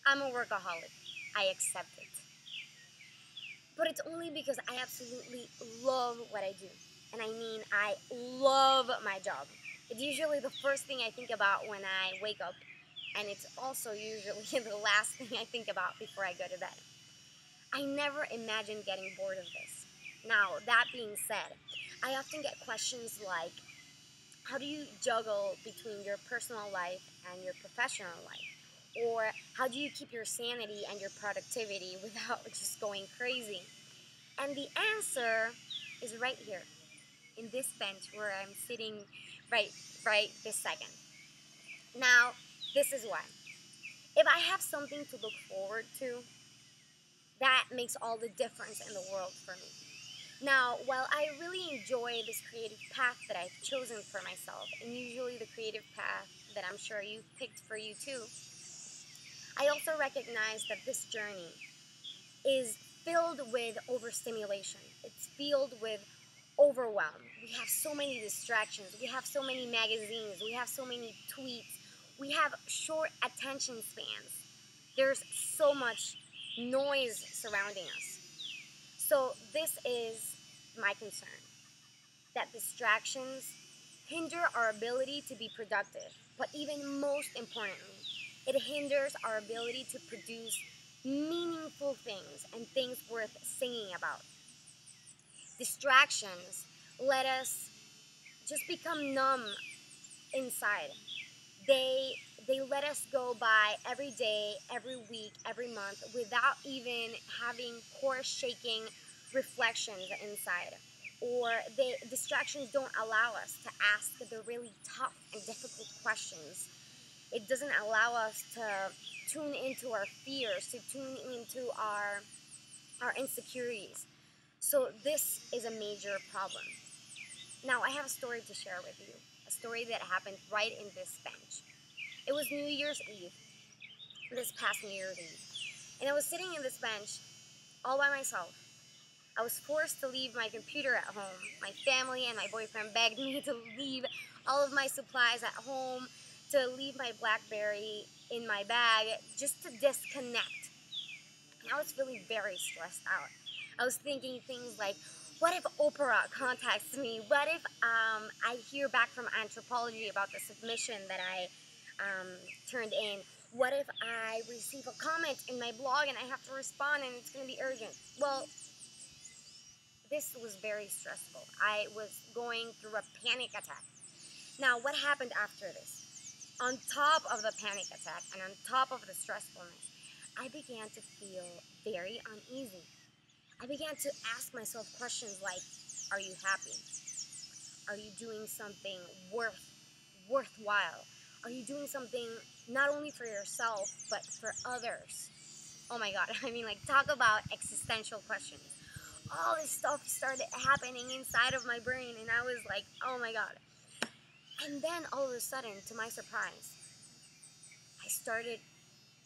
I'm a workaholic. I accept it. But it's only because I absolutely love what I do. And I mean, I love my job. It's usually the first thing I think about when I wake up, and it's also usually the last thing I think about before I go to bed. I never imagined getting bored of this. Now, that being said, I often get questions like, how do you juggle between your personal life and your professional life? Or how do you keep your sanity and your productivity without just going crazy? And the answer is right here in this bench where I'm sitting right right this second. Now, this is why. If I have something to look forward to, that makes all the difference in the world for me. Now, while I really enjoy this creative path that I've chosen for myself, and usually the creative path that I'm sure you've picked for you too, I also recognize that this journey is filled with overstimulation. It's filled with overwhelm. We have so many distractions. We have so many magazines. We have so many tweets. We have short attention spans. There's so much noise surrounding us. So this is my concern, that distractions hinder our ability to be productive. But even most importantly, it hinders our ability to produce meaningful things and things worth singing about. Distractions let us just become numb inside. They they let us go by every day, every week, every month without even having core shaking reflections inside. Or the distractions don't allow us to ask the really tough and difficult questions. It doesn't allow us to tune into our fears, to tune into our insecurities. So this is a major problem. Now I have a story to share with you, a story that happened right in this bench. It was New Year's Eve, this past New Year's Eve, and I was sitting in this bench all by myself. I was forced to leave my computer at home. My family and my boyfriend begged me to leave all of my supplies at home, to leave my BlackBerry in my bag, just to disconnect. And I was feeling very stressed out. I was thinking things like, what if Oprah contacts me? What if I hear back from anthropology about the submission that I turned in? What if I receive a comment in my blog and I have to respond and it's going to be urgent? Well, this was very stressful. I was going through a panic attack. Now, what happened after this? On top of the panic attack and on top of the stressfulness, I began to feel very uneasy. I began to ask myself questions like, are you happy? Are you doing something worthwhile? Are you doing something not only for yourself, but for others? Oh my God, I mean, like, talk about existential questions. All this stuff started happening inside of my brain, and I was like, oh my God. And then all of a sudden, to my surprise, I started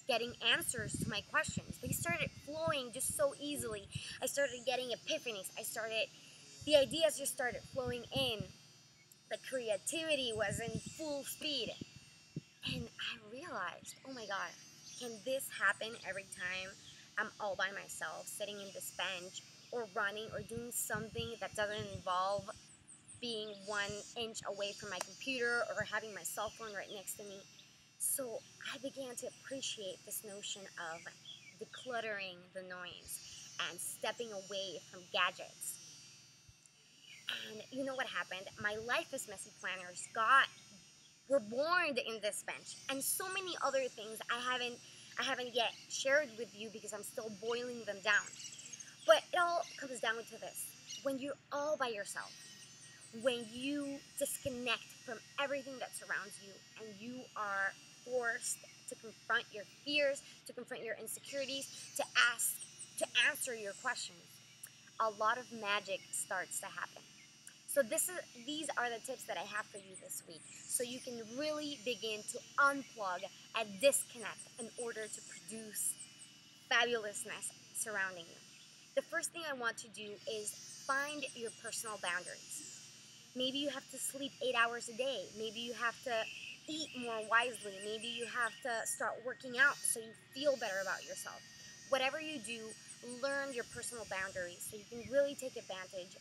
getting answers to my questions. They started flowing just so easily. I started getting epiphanies. The ideas just started flowing in. The creativity was in full speed. And I realized, oh my God, can this happen every time I'm all by myself, sitting in this bench, or running, or doing something that doesn't involve being 1 inch away from my computer or having my cell phone right next to me? So I began to appreciate this notion of decluttering the noise and stepping away from gadgets. And you know what happened? My Life is Messy planners were born in this bench, and so many other things I haven't yet shared with you because I'm still boiling them down. But it all comes down to this: when you're all by yourself, when you disconnect from everything that surrounds you, and you are forced to confront your fears, to confront your insecurities, to answer your questions, a lot of magic starts to happen. So these are the tips that I have for you this week, so you can really begin to unplug and disconnect in order to produce fabulousness surrounding you. The first thing I want to do is find your personal boundaries. Maybe you have to sleep 8 hours a day. Maybe you have to eat more wisely. Maybe you have to start working out so you feel better about yourself. Whatever you do, learn your personal boundaries so you can really take advantage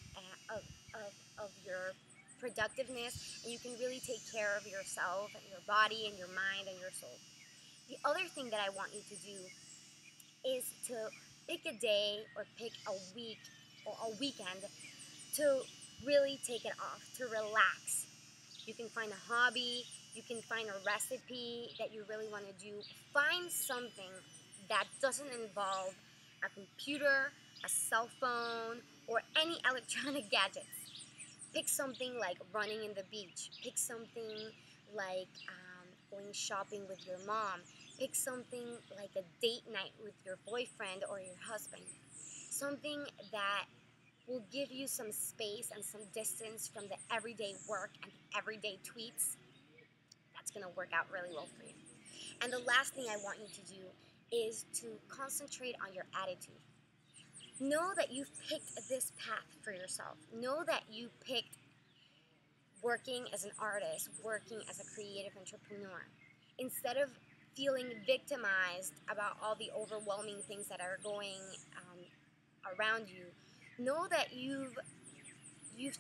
of your productiveness, and you can really take care of yourself and your body and your mind and your soul. The other thing that I want you to do is to pick a day or pick a week or a weekend to really take it off, to relax. You can find a hobby, you can find a recipe that you really want to do. Find something that doesn't involve a computer, a cell phone, or any electronic gadgets. Pick something like running in the beach. Pick something like going shopping with your mom. Pick something like a date night with your boyfriend or your husband. Something that will give you some space and some distance from the everyday work and the everyday tweets. That's going to work out really well for you. And the last thing I want you to do is to concentrate on your attitude. Know that you've picked this path for yourself. Know that you picked working as an artist, working as a creative entrepreneur. Instead of feeling victimized about all the overwhelming things that are going around you, know that you've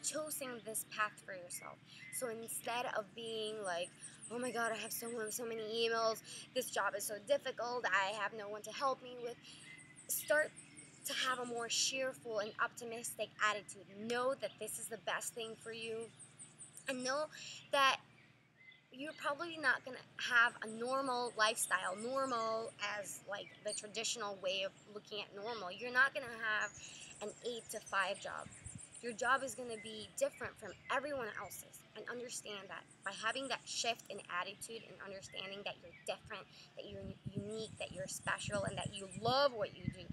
chosen this path for yourself. So instead of being like, oh my God, I have so many emails, this job is so difficult, I have no one to help me with, start to have a more cheerful and optimistic attitude. Know that this is the best thing for you, and know that you're probably not going to have a normal lifestyle, normal as like the traditional way of looking at normal. You're not going to have an 8 to 5 job. Your job is going to be different from everyone else's, and understand that by having that shift in attitude and understanding that you're different, that you're unique, that you're special, and that you love what you do,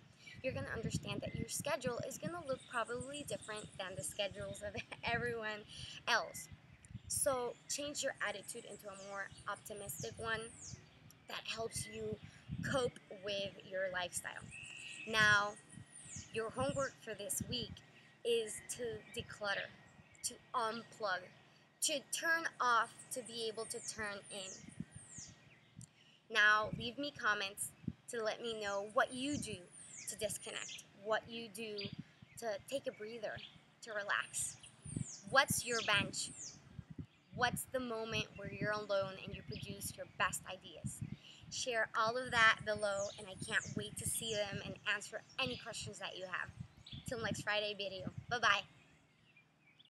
you're going to understand that your schedule is going to look probably different than the schedules of everyone else. So change your attitude into a more optimistic one that helps you cope with your lifestyle. Now, your homework for this week is to declutter, to unplug, to turn off to be able to turn in. Now, leave me comments to let me know what you do to disconnect, what you do to take a breather, to relax. What's your bench? What's the moment where you're alone and you produce your best ideas? Share all of that below, and I can't wait to see them and answer any questions that you have. Till next Friday video. Bye-bye.